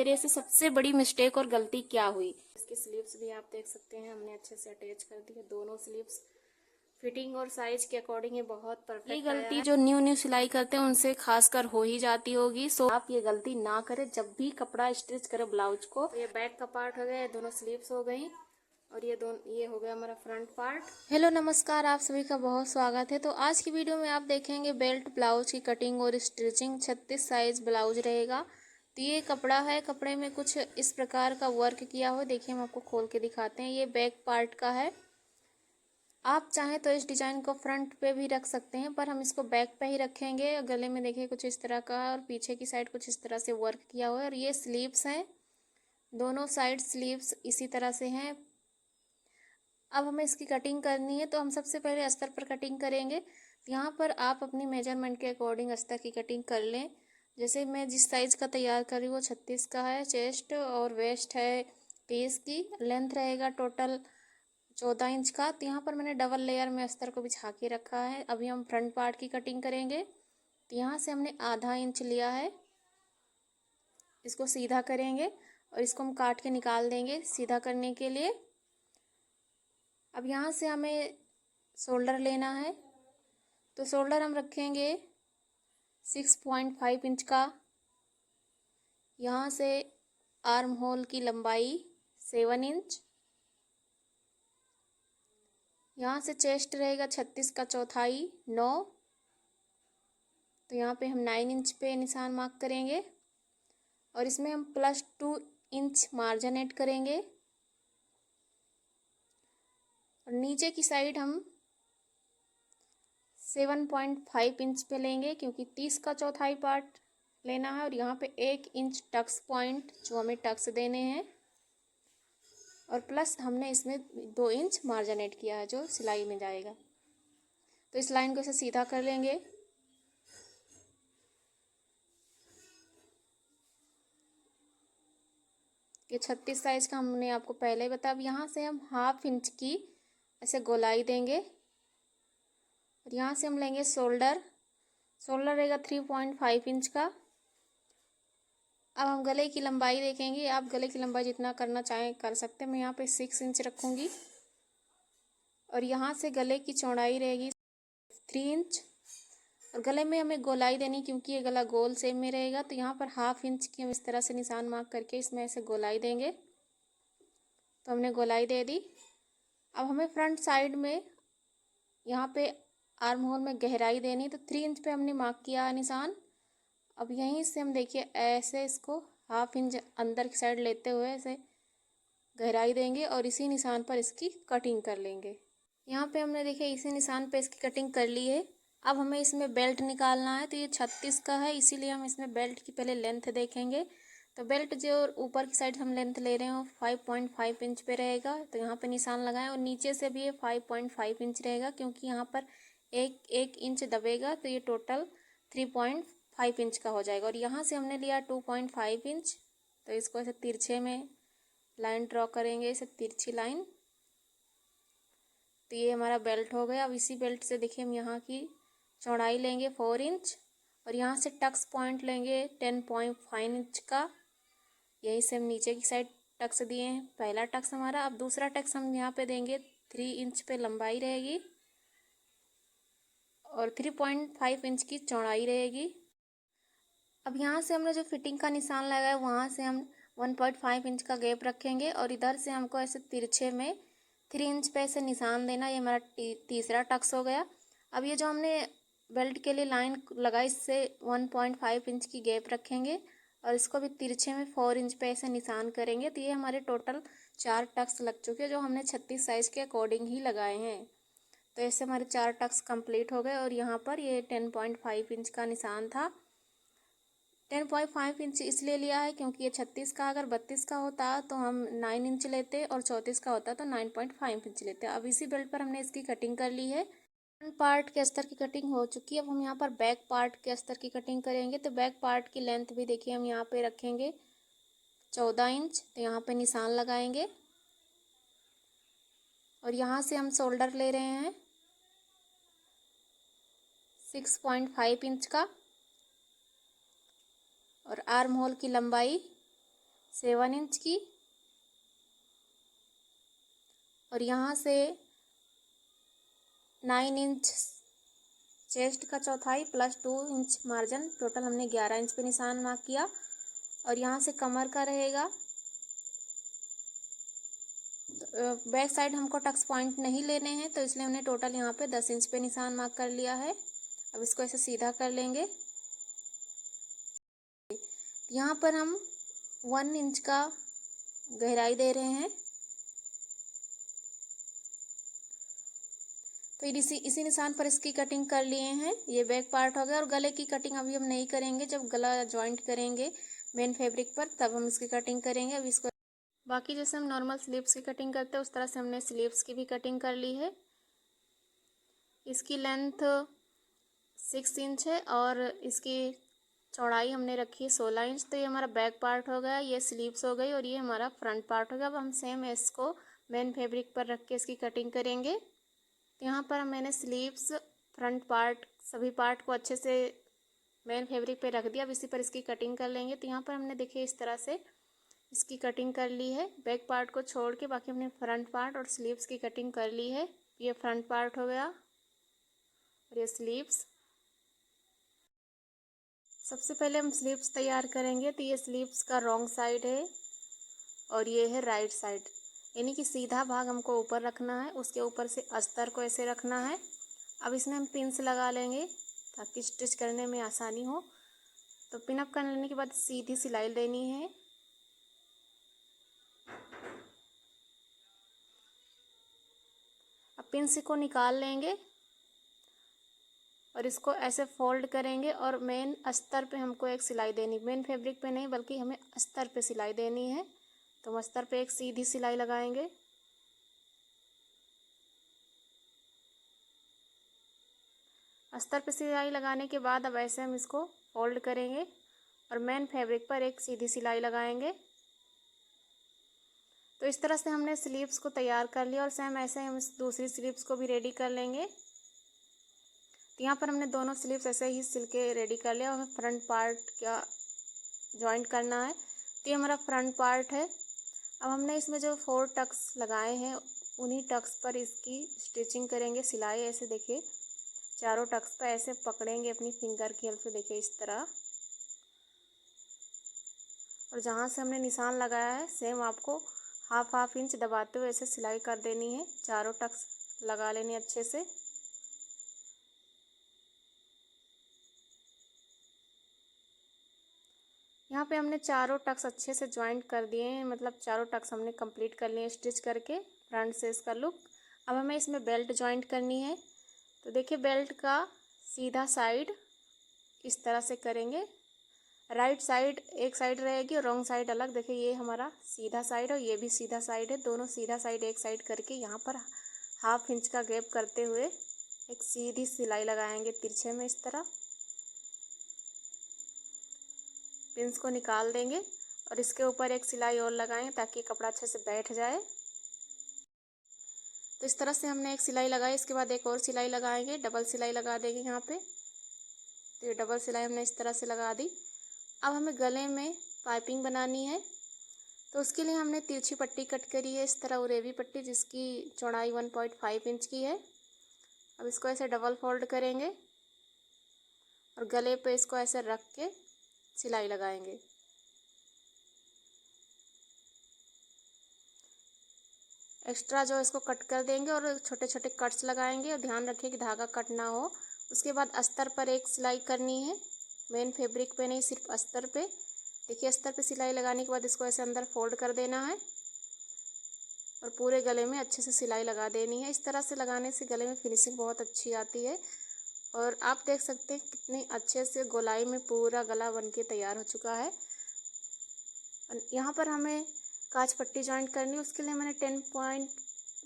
मेरे से सबसे बड़ी मिस्टेक और गलती क्या हुई। इसके स्लीव्स भी आप देख सकते हैं, हमने अच्छे से अटैच कर दिए। दोनों स्लीव्स फिटिंग और साइज के अकॉर्डिंग ये बहुत परफेक्ट। ये गलती जो न्यू सिलाई करते हैं उनसे खासकर हो ही जाती होगी, सो आप ये गलती ना करें जब भी कपड़ा स्टिच करें ब्लाउज को। तो ये बैक का पार्ट हो गया, दोनों स्लीव्स हो गई और ये हो गया हमारा फ्रंट पार्ट। हेलो नमस्कार, आप सभी का बहुत स्वागत है। तो आज की वीडियो में आप देखेंगे बेल्ट ब्लाउज की कटिंग और स्टिचिंग। 36 साइज ब्लाउज रहेगा। तो ये कपड़ा है, कपड़े में कुछ इस प्रकार का वर्क किया हुआ। देखिए हम आपको खोल के दिखाते हैं। ये बैक पार्ट का है। आप चाहें तो इस डिजाइन को फ्रंट पे भी रख सकते हैं, पर हम इसको बैक पे ही रखेंगे। गले में देखिए कुछ इस तरह का और पीछे की साइड कुछ इस तरह से वर्क किया हुआ है। और ये स्लीव्स हैं, दोनों साइड स्लीव्स इसी तरह से हैं। अब हमें इसकी कटिंग करनी है, तो हम सबसे पहले अस्तर पर कटिंग करेंगे। यहाँ पर आप अपनी मेजरमेंट के अकॉर्डिंग अस्तर की कटिंग कर लें। जैसे मैं जिस साइज़ का तैयार कर रही हूँ वो 36 का है। चेस्ट और वेस्ट है 30 की। लेंथ रहेगा टोटल 14 इंच का। तो यहाँ पर मैंने डबल लेयर में अस्तर को बिछा के रखा है। अभी हम फ्रंट पार्ट की कटिंग करेंगे। तो यहाँ से हमने आधा इंच लिया है, इसको सीधा करेंगे और इसको हम काट के निकाल देंगे सीधा करने के लिए। अब यहाँ से हमें शोल्डर लेना है, तो शोल्डर हम रखेंगे 6.5 इंच का। यहाँ से आर्म होल की लंबाई 7 इंच। यहाँ से चेस्ट रहेगा 36 का चौथाई 9। तो यहाँ पे हम 9 इंच पे निशान मार्क करेंगे और इसमें हम +2 इंच मार्जिन ऐड करेंगे। और नीचे की साइड हम 7.5 इंच पे लेंगे, क्योंकि 30 का चौथाई पार्ट लेना है। और यहाँ पे 1 इंच टक्स पॉइंट जो हमें टक्स देने हैं, और प्लस हमने इसमें 2 इंच मार्जिन ऐड किया है जो सिलाई में जाएगा। तो इस लाइन को ऐसे सीधा कर लेंगे। ये 36 साइज का हमने आपको पहले ही बताया। अब यहाँ से हम 1/2 इंच की ऐसे गोलाई देंगे और यहाँ से हम लेंगे शोल्डर। शोल्डर रहेगा 3.5 इंच का। अब हम गले की लंबाई देखेंगे। आप गले की लंबाई जितना करना चाहें कर सकते हैं। मैं यहाँ पे 6 इंच रखूँगी और यहाँ से गले की चौड़ाई रहेगी 3 इंच। और गले में हमें गोलाई देनी, क्योंकि ये गला गोल शेप में रहेगा। तो यहाँ पर 1/2 इंच की हम इस तरह से निशान मार्क करके इसमें ऐसे गोलाई देंगे। तो हमने गोलाई दे दी। अब हमें फ्रंट साइड में यहाँ पे आर्म होल में गहराई देनी, तो 3 इंच पे हमने मार्क किया है निशान। अब यहीं से हम देखिए ऐसे इसको 1/2 इंच अंदर की साइड लेते हुए ऐसे गहराई देंगे और इसी निशान पर इसकी कटिंग कर लेंगे। यहाँ पे हमने देखिए इसी निशान पे इसकी कटिंग कर ली है। अब हमें इसमें बेल्ट निकालना है। तो ये 36 का है, इसीलिए हम इसमें बेल्ट की पहले लेंथ देखेंगे। तो बेल्ट जो ऊपर की साइड हम लेंथ ले रहे हैं वो 5.5 इंच पे रहेगा। तो यहाँ पे निशान लगाएं और नीचे से भी ये 5.5 इंच रहेगा, क्योंकि यहाँ पर एक इंच दबेगा। तो ये टोटल 3.5 इंच का हो जाएगा। और यहाँ से हमने लिया 2.5 इंच। तो इसको ऐसे तिरछे में लाइन ड्रॉ करेंगे, ऐसे तिरछी लाइन। तो ये हमारा बेल्ट हो गया। अब इसी बेल्ट से देखिए हम यहाँ की चौड़ाई लेंगे 4 इंच और यहाँ से टक्स पॉइंट लेंगे 10.5 इंच का। यहीं से हम नीचे की साइड टक्स दिए हैं, पहला टक्स हमारा। अब दूसरा टक्स हम यहाँ पे देंगे 3 इंच पे लंबाई रहेगी और 3.5 इंच की चौड़ाई रहेगी। अब यहाँ से हमने जो फिटिंग का निशान लगाया वहाँ से हम 1.5 इंच का गैप रखेंगे और इधर से हमको ऐसे तिरछे में 3 इंच पे ऐसे निशान देना। ये हमारा तीसरा टक्स हो गया। अब ये जो हमने बेल्ट के लिए लाइन लगाई, इससे 1.5 इंच की गैप रखेंगे और इसको भी तिरछे में 4 इंच पे ऐसे निशान करेंगे। तो ये हमारे टोटल 4 टक्स लग चुके हैं, जो हमने 36 साइज के अकॉर्डिंग ही लगाए हैं। तो ऐसे हमारे 4 टक्स कंप्लीट हो गए। और यहाँ पर ये 10.5 इंच का निशान था। 10.5 इंच इसलिए लिया है क्योंकि ये 36 का, अगर 32 का होता तो हम 9 इंच लेते और 34 का होता तो 9.5 इंच लेते। अब इसी बेल्ट पर हमने इसकी कटिंग कर ली है। फ्रंट पार्ट के अस्तर की कटिंग हो चुकी है। अब हम यहाँ पर बैक पार्ट के अस्तर की कटिंग करेंगे। तो बैक पार्ट की लेंथ भी देखिए हम यहाँ पे रखेंगे 14 इंच। तो यहाँ पे निशान लगाएंगे और यहाँ से हम शोल्डर ले रहे हैं 6.5 इंच का और आर्म होल की लंबाई 7 इंच की, और यहाँ से 9 इंच चेस्ट का चौथाई प्लस 2 इंच मार्जिन, टोटल हमने 11 इंच पे निशान मार्क किया। और यहाँ से कमर का रहेगा, बैक साइड हमको टक्स पॉइंट नहीं लेने हैं, तो इसलिए हमने टोटल यहाँ पे 10 इंच पे निशान मार्क कर लिया है। अब इसको ऐसे सीधा कर लेंगे। यहाँ पर हम 1 इंच का गहराई दे रहे हैं। तो इसी निशान पर इसकी कटिंग कर लिए हैं। ये बैक पार्ट हो गया। और गले की कटिंग अभी हम नहीं करेंगे, जब गला जॉइंट करेंगे मेन फैब्रिक पर तब हम इसकी कटिंग करेंगे। अब इसको बाकी जैसे हम नॉर्मल स्लीव्स की कटिंग करते हैं उस तरह से हमने स्लीव्स की भी कटिंग कर ली है। इसकी लेंथ 6 इंच है और इसकी चौड़ाई हमने रखी है 16 इंच। तो ये हमारा बैक पार्ट हो गया, ये स्लीव्स हो गई और ये हमारा फ्रंट पार्ट हो गया। अब हम सेम इसको मेन फैब्रिक पर रख के इसकी कटिंग करेंगे। तो यहाँ पर मैंने स्लीव्स, फ्रंट पार्ट, सभी पार्ट को अच्छे से मेन फैब्रिक पे रख दिया। अब इसी पर इसकी कटिंग कर लेंगे। तो यहाँ पर हमने देखिए इस तरह से इसकी कटिंग कर ली है। बैक पार्ट को छोड़ के बाकी हमने फ्रंट पार्ट और स्लीव्स की कटिंग कर ली है। ये फ्रंट पार्ट हो गया और ये स्लीव्स। सबसे पहले हम स्लीव्स तैयार करेंगे। तो ये स्लीव्स का रॉन्ग साइड है और ये है राइट साइड, यानी कि सीधा भाग हमको ऊपर रखना है, उसके ऊपर से अस्तर को ऐसे रखना है। अब इसमें हम पिन्स लगा लेंगे ताकि स्टिच करने में आसानी हो। तो पिन अप कर लेने के बाद सीधी सिलाई देनी है। अब पिन्स को निकाल लेंगे और इसको ऐसे फोल्ड करेंगे और मेन अस्तर पे हमको एक सिलाई देनी, मेन फैब्रिक पे नहीं बल्कि हमें अस्तर पे सिलाई देनी है। तो हम अस्तर पे एक सीधी सिलाई लगाएंगे। अस्तर पे सिलाई लगाने के बाद अब ऐसे हम इसको फोल्ड करेंगे और मेन फैब्रिक पर एक सीधी सिलाई लगाएंगे। तो इस तरह से हमने स्लीव्स को तैयार कर लिया और सेम ऐसे हम इस दूसरी स्लीव्स को भी रेडी कर लेंगे। तो यहाँ पर हमने दोनों स्लीव्स ऐसे ही सिल के रेडी कर लिया और हमें फ्रंट पार्ट का जॉइंट करना है। तो ये हमारा फ्रंट पार्ट है। अब हमने इसमें जो 4 टक्स लगाए हैं उन्हीं टक्स पर इसकी स्टिचिंग करेंगे, सिलाई। ऐसे देखिए चारों टक्स पर ऐसे पकड़ेंगे अपनी फिंगर की हेल्प से, देखिए इस तरह। और जहाँ से हमने निशान लगाया है सेम आपको हाफ इंच दबाते हुए ऐसे सिलाई कर देनी है। चारों टक्स लगा लेनी अच्छे से। यहाँ पे हमने चारों टक्स अच्छे से ज्वाइंट कर दिए हैं, मतलब चारों टक्स हमने कंप्लीट कर लिए स्टिच करके फ्रंट से इसका लुक। अब हमें इसमें बेल्ट ज्वाइंट करनी है। तो देखिए बेल्ट का सीधा साइड इस तरह से करेंगे। राइट साइड एक साइड रहेगी और रॉन्ग साइड अलग। देखिए ये हमारा सीधा साइड और ये भी सीधा साइड है, दोनों सीधा साइड एक साइड करके यहाँ पर हाफ इंच का गैप करते हुए एक सीधी सिलाई लगाएंगे तिरछे में इस तरह। पिंस को निकाल देंगे और इसके ऊपर एक सिलाई और लगाएंगे ताकि कपड़ा अच्छे से बैठ जाए। तो इस तरह से हमने एक सिलाई लगाई, इसके बाद एक और सिलाई लगाएंगे, डबल सिलाई लगा देंगे यहाँ पे। तो ये डबल सिलाई हमने इस तरह से लगा दी। अब हमें गले में पाइपिंग बनानी है। तो उसके लिए हमने तिरछी पट्टी कट करी है इस तरह, उरेबी पट्टी, जिसकी चौड़ाई 1.5 इंच की है। अब इसको ऐसे डबल फोल्ड करेंगे और गले पे इसको ऐसे रख के सिलाई लगाएंगे। एक्स्ट्रा जो इसको कट कर देंगे और छोटे छोटे कट्स लगाएंगे और ध्यान रखिए कि धागा कट ना हो। उसके बाद अस्तर पर एक सिलाई करनी है, मेन फैब्रिक पे नहीं, सिर्फ अस्तर पे। देखिए अस्तर पे सिलाई लगाने के बाद इसको ऐसे अंदर फोल्ड कर देना है और पूरे गले में अच्छे से सिलाई लगा देनी है। इस तरह से लगाने से गले में फिनिशिंग बहुत अच्छी आती है। और आप देख सकते हैं कितने अच्छे से गोलाई में पूरा गला बनके तैयार हो चुका है। यहाँ पर हमें काज पट्टी ज्वाइंट करनी है। उसके लिए मैंने 10 पॉइंट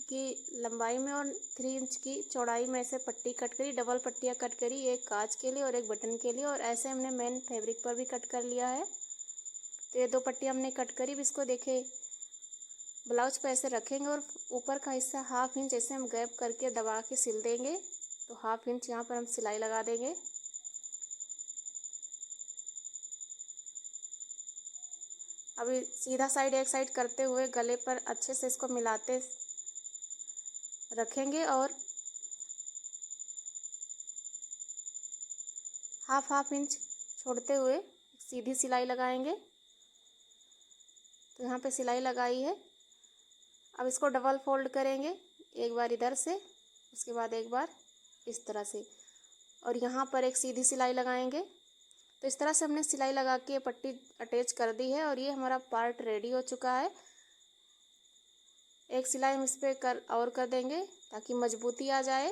की लंबाई में और 3 इंच की चौड़ाई में ऐसे पट्टी कट करी, डबल पट्टियाँ कट करी, एक काज के लिए और एक बटन के लिए। और ऐसे हमने मेन फैब्रिक पर भी कट कर लिया है। तो ये 2 पट्टियाँ हमने कट करी। इसको देखे ब्लाउज पे ऐसे रखेंगे और ऊपर का हिस्सा हाफ इंच ऐसे हम गैप करके दबा के सिल देंगे। तो हाफ इंच यहाँ पर हम सिलाई लगा देंगे। अभी सीधा साइड एक साइड करते हुए गले पर अच्छे से इसको मिलाते रखेंगे और हाफ इंच छोड़ते हुए सीधी सिलाई लगाएंगे। तो यहाँ पे सिलाई लगाई है। अब इसको डबल फोल्ड करेंगे, एक बार इधर से, उसके बाद एक बार इस तरह से, और यहाँ पर एक सीधी सिलाई लगाएंगे। तो इस तरह से हमने सिलाई लगा के पट्टी अटैच कर दी है और ये हमारा पार्ट रेडी हो चुका है। एक सिलाई हम इस पर कर देंगे ताकि मजबूती आ जाए।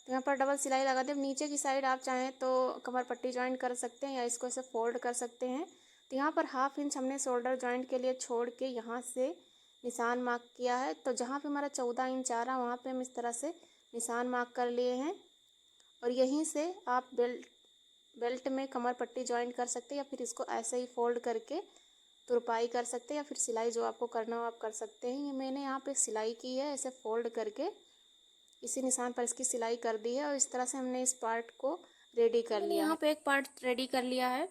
तो यहाँ पर डबल सिलाई लगा दें। नीचे की साइड आप चाहें तो कमर पट्टी ज्वाइंट कर सकते हैं या इसको ऐसे फोल्ड कर सकते हैं। तो यहाँ पर हाफ इंच हमने शोल्डर ज्वाइंट के लिए छोड़ के यहाँ से निशान मार्क किया है। तो जहाँ पे हमारा 14 इंच आ रहा है वहाँ पे हम इस तरह से निशान मार्क कर लिए हैं और यहीं से आप बेल्ट में कमर पट्टी ज्वाइंट कर सकते हैं या फिर इसको ऐसे ही फोल्ड करके तुरपाई कर सकते हैं या फिर सिलाई जो आपको करना हो आप कर सकते हैं। ये मैंने यहाँ पे सिलाई की है, ऐसे फोल्ड करके इसी निशान पर इसकी सिलाई कर दी है और इस तरह से हमने इस पार्ट को रेडी कर लिया। यहाँ पे एक पार्ट रेडी कर लिया है।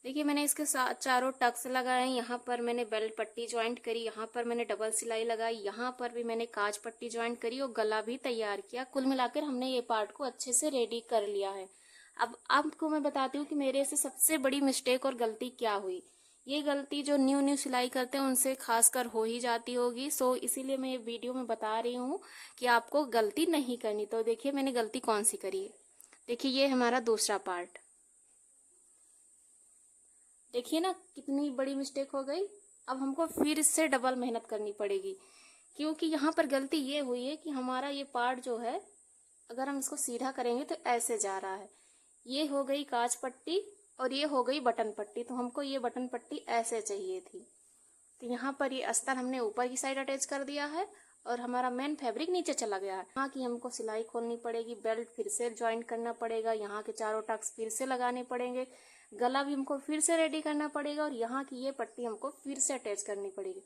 देखिए मैंने इसके साथ चारों टक्स लगाए हैं। यहाँ पर मैंने बेल्ट पट्टी ज्वाइंट करी, यहाँ पर मैंने डबल सिलाई लगाई, यहाँ पर भी मैंने काज पट्टी ज्वाइंट करी और गला भी तैयार किया। कुल मिलाकर हमने ये पार्ट को अच्छे से रेडी कर लिया है। अब आपको मैं बताती हूँ कि मेरे से सबसे बड़ी मिस्टेक और गलती क्या हुई। ये गलती जो न्यू सिलाई करते हैं उनसे खासकर हो ही जाती होगी, सो इसीलिए मैं ये वीडियो में बता रही हूँ कि आपको गलती नहीं करनी। तो देखिए मैंने गलती कौन सी करी है। देखिए ये हमारा दूसरा पार्ट, देखिए ना कितनी बड़ी मिस्टेक हो गई। अब हमको फिर इससे डबल मेहनत करनी पड़ेगी क्योंकि यहाँ पर गलती ये हुई है कि हमारा ये पार्ट जो है अगर हम इसको सीधा करेंगे तो ऐसे जा रहा है। ये हो गई काज पट्टी और ये हो गई बटन पट्टी। तो हमको ये बटन पट्टी ऐसे चाहिए थी। तो यहाँ पर ये अस्तर हमने ऊपर की साइड अटैच कर दिया है और हमारा मेन फैब्रिक नीचे चला गया है। यहाँ की हमको सिलाई खोलनी पड़ेगी, बेल्ट फिर से ज्वाइंट करना पड़ेगा, यहाँ के चारों टक्स फिर से लगाने पड़ेंगे, गला भी हमको फिर से रेडी करना पड़ेगा और यहाँ की ये पट्टी हमको फिर से अटैच करनी पड़ेगी।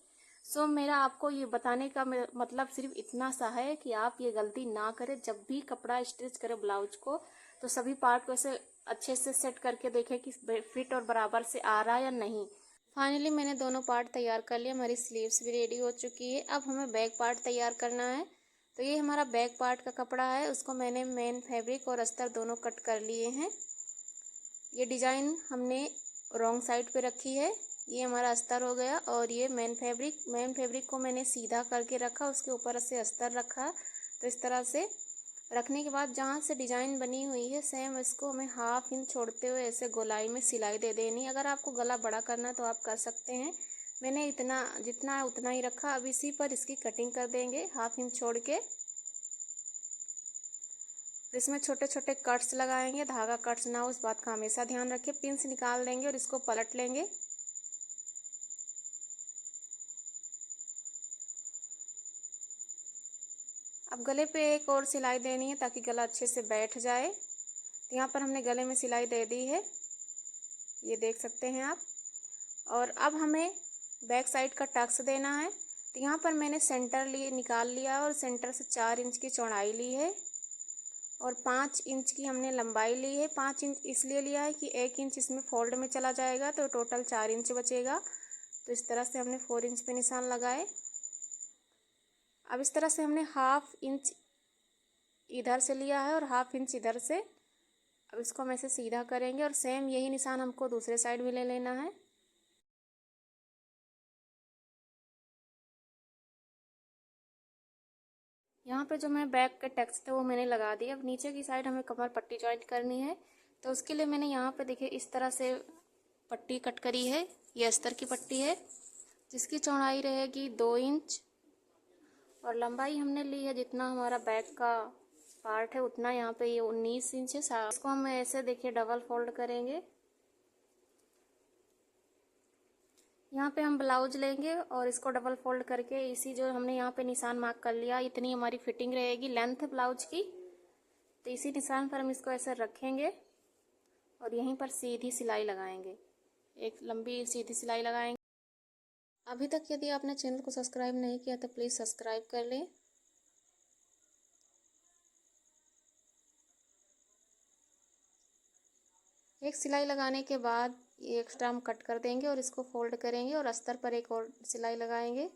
सो मेरा आपको ये बताने का मतलब सिर्फ इतना सा है कि आप ये गलती ना करें। जब भी कपड़ा स्टिच करें ब्लाउज को तो सभी पार्ट को ऐसे अच्छे से सेट करके देखें कि फिट और बराबर से आ रहा है या नहीं। फाइनली मैंने दोनों पार्ट तैयार कर लिए, हमारी स्लीव्स भी रेडी हो चुकी है। अब हमें बैक पार्ट तैयार करना है। तो ये हमारा बैक पार्ट का कपड़ा है, उसको मैंने मेन फैब्रिक और अस्तर दोनों कट कर लिए हैं। ये डिजाइन हमने रॉन्ग साइड पे रखी है, ये हमारा अस्तर हो गया और ये मेन फैब्रिक को मैंने सीधा करके रखा, उसके ऊपर से अस्तर रखा। तो इस तरह से रखने के बाद जहाँ से डिजाइन बनी हुई है सेम इसको हमें हाफ इंच छोड़ते हुए ऐसे गोलाई में सिलाई दे देनी। अगर आपको गला बड़ा करना तो आप कर सकते हैं, मैंने इतना जितना है उतना ही रखा। अब इसी पर इसकी कटिंग कर देंगे हाफ इंच छोड़ के। इसमें छोटे छोटे कट्स लगाएंगे, धागा कट्स ना हो इस बात का हमेशा ध्यान रखें। पिंस निकाल देंगे और इसको पलट लेंगे। अब गले पे एक और सिलाई देनी है ताकि गला अच्छे से बैठ जाए। तो यहाँ पर हमने गले में सिलाई दे दी है, ये देख सकते हैं आप। और अब हमें बैक साइड का टक्स देना है। तो यहाँ पर मैंने सेंटर निकाल लिया और सेंटर से 4 इंच की चौड़ाई ली है और 5 इंच की हमने लंबाई ली है। 5 इंच इसलिए लिया है कि 1 इंच इसमें फोल्ड में चला जाएगा तो टोटल 4 इंच बचेगा। तो इस तरह से हमने 4 इंच पे निशान लगाए। अब इस तरह से हमने हाफ इंच इधर से लिया है और हाफ इंच इधर से। अब इसको हम ऐसे सीधा करेंगे और सेम यही निशान हमको दूसरे साइड भी ले लेना है। यहाँ पे जो मैं बैक के टक्स थे वो मैंने लगा दिए। अब नीचे की साइड हमें कमर पट्टी ज्वाइंट करनी है। तो उसके लिए मैंने यहाँ पे देखिए इस तरह से पट्टी कट करी है। ये अस्तर की पट्टी है जिसकी चौड़ाई रहेगी 2 इंच और लंबाई हमने ली है जितना हमारा बैक का पार्ट है उतना। यहाँ पे ये 19 इंच है। इसको हम ऐसे देखिए डबल फोल्ड करेंगे। यहाँ पे हम ब्लाउज लेंगे और इसको डबल फोल्ड करके इसी जो हमने यहाँ पे निशान मार्क कर लिया इतनी हमारी फिटिंग रहेगी लेंथ ब्लाउज की। तो इसी निशान पर हम इसको ऐसे रखेंगे और यहीं पर सीधी सिलाई लगाएंगे, एक लंबी सीधी सिलाई लगाएंगे। अभी तक यदि आपने चैनल को सब्सक्राइब नहीं किया तो प्लीज़ सब्सक्राइब कर लें। एक सिलाई लगाने के बाद ये एक्स्ट्रा हम कट कर देंगे और इसको फोल्ड करेंगे और अस्तर पर एक और सिलाई लगाएंगे।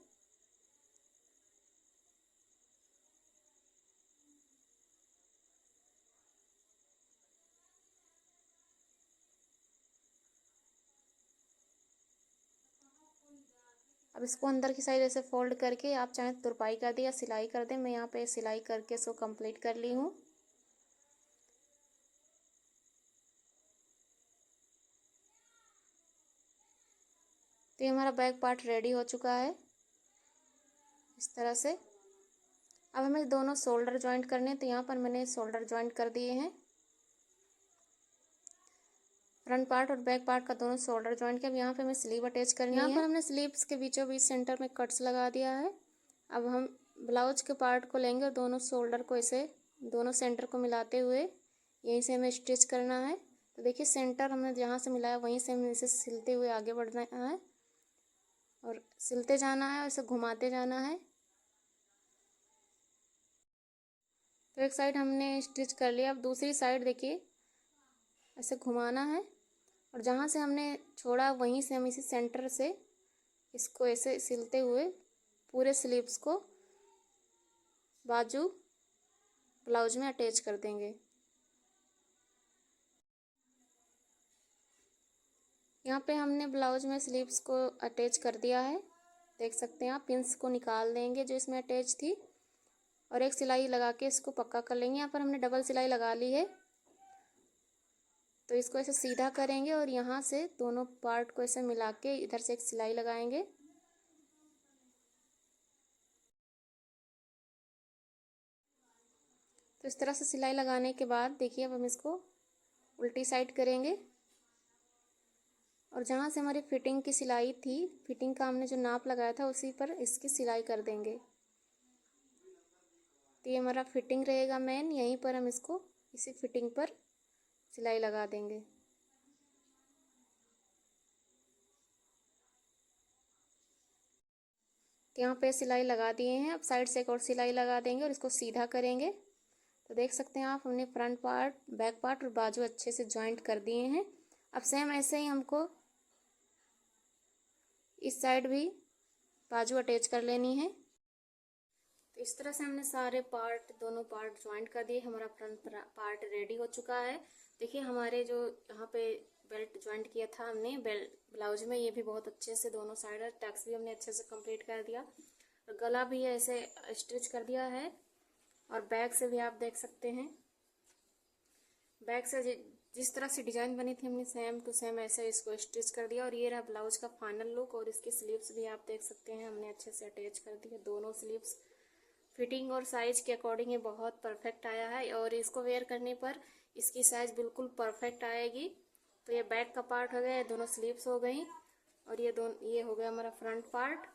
अब इसको अंदर की साइड ऐसे फोल्ड करके आप चाहें तुरपाई कर दें या सिलाई कर दें। मैं यहाँ पे सिलाई करके इसको कंप्लीट कर ली हूँ। तो ये हमारा बैक पार्ट रेडी हो चुका है इस तरह से। अब हमें दोनों शोल्डर जॉइंट करने हैं, तो यहाँ पर मैंने शोल्डर जॉइंट कर दिए हैं। फ्रंट पार्ट और बैक पार्ट का दोनों शोल्डर जॉइंट किया। अब यहाँ पे हमें स्लीव अटैच करनी है। यहाँ पर हमने स्लीव्स के बीचों बीच सेंटर में कट्स लगा दिया है। अब हम ब्लाउज के पार्ट को लेंगे और दोनों शोल्डर को ऐसे दोनों सेंटर को मिलाते हुए यहीं से हमें स्टिच करना है। तो देखिए सेंटर हमने जहाँ से मिलाया वहीं से हमें इसे सिलते हुए आगे बढ़ना है और सिलते जाना है और इसे घुमाते जाना है। तो एक साइड हमने स्टिच कर लिया। अब दूसरी साइड देखिए ऐसे घुमाना है और जहाँ से हमने छोड़ा वहीं से हम इसी सेंटर से इसको ऐसे सिलते हुए पूरे स्लीव्स को बाजू ब्लाउज में अटैच कर देंगे। यहाँ पे हमने ब्लाउज में स्लीव्स को अटैच कर दिया है, देख सकते हैं आप। पिंस को निकाल देंगे जो इसमें अटैच थी और एक सिलाई लगा के इसको पक्का कर लेंगे। यहाँ पर हमने डबल सिलाई लगा ली है, तो इसको ऐसे सीधा करेंगे और यहाँ से दोनों पार्ट को ऐसे मिला के इधर से एक सिलाई लगाएंगे। तो इस तरह से सिलाई लगाने के बाद देखिए अब हम इसको उल्टी साइड करेंगे और जहाँ से हमारी फिटिंग की सिलाई थी, फिटिंग का हमने जो नाप लगाया था उसी पर इसकी सिलाई कर देंगे। तो ये हमारा फिटिंग रहेगा मेन, यहीं पर हम इसको इसी फिटिंग पर सिलाई लगा देंगे। तो यहाँ पे सिलाई लगा दिए हैं। अब साइड से एक और सिलाई लगा देंगे और इसको सीधा करेंगे। तो देख सकते हैं आप, हमने फ्रंट पार्ट, बैक पार्ट और बाजू अच्छे से जॉइंट कर दिए हैं। अब सेम ऐसे ही हमको इस साइड भी बाजू अटैच कर लेनी है। तो इस तरह से हमने सारे पार्ट, दोनों पार्ट जॉइंट कर दिए। हमारा फ्रंट पार्ट रेडी हो चुका है। देखिए हमारे जो यहाँ पे बेल्ट जॉइंट किया था हमने ब्लाउज में, ये भी बहुत अच्छे से दोनों साइड टक्स भी हमने अच्छे से कंप्लीट कर दिया और गला भी ऐसे स्टिच कर दिया है। और बैक से भी आप देख सकते हैं, बैक से जिस तरह से डिजाइन बनी थी हमने सेम टू सेम ऐसे इसको स्टिच कर दिया। और ये रहा ब्लाउज का फाइनल लुक। और इसके स्लीव्स भी आप देख सकते हैं, हमने अच्छे से अटैच कर दिए दोनों स्लीव्स। फिटिंग और साइज के अकॉर्डिंग ये बहुत परफेक्ट आया है और इसको वेयर करने पर इसकी साइज बिल्कुल परफेक्ट आएगी। तो ये बैक का पार्ट हो गया, दोनों स्लीव्स हो गई और ये हो गया हमारा फ्रंट पार्ट।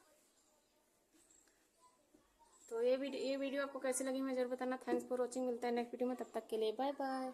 तो ये वीडियो आपको कैसी लगी मैं जरूर बताना। Thanks for watching. मिलता है नेक्स्ट वीडियो में, तब तक के लिए बाय बाय।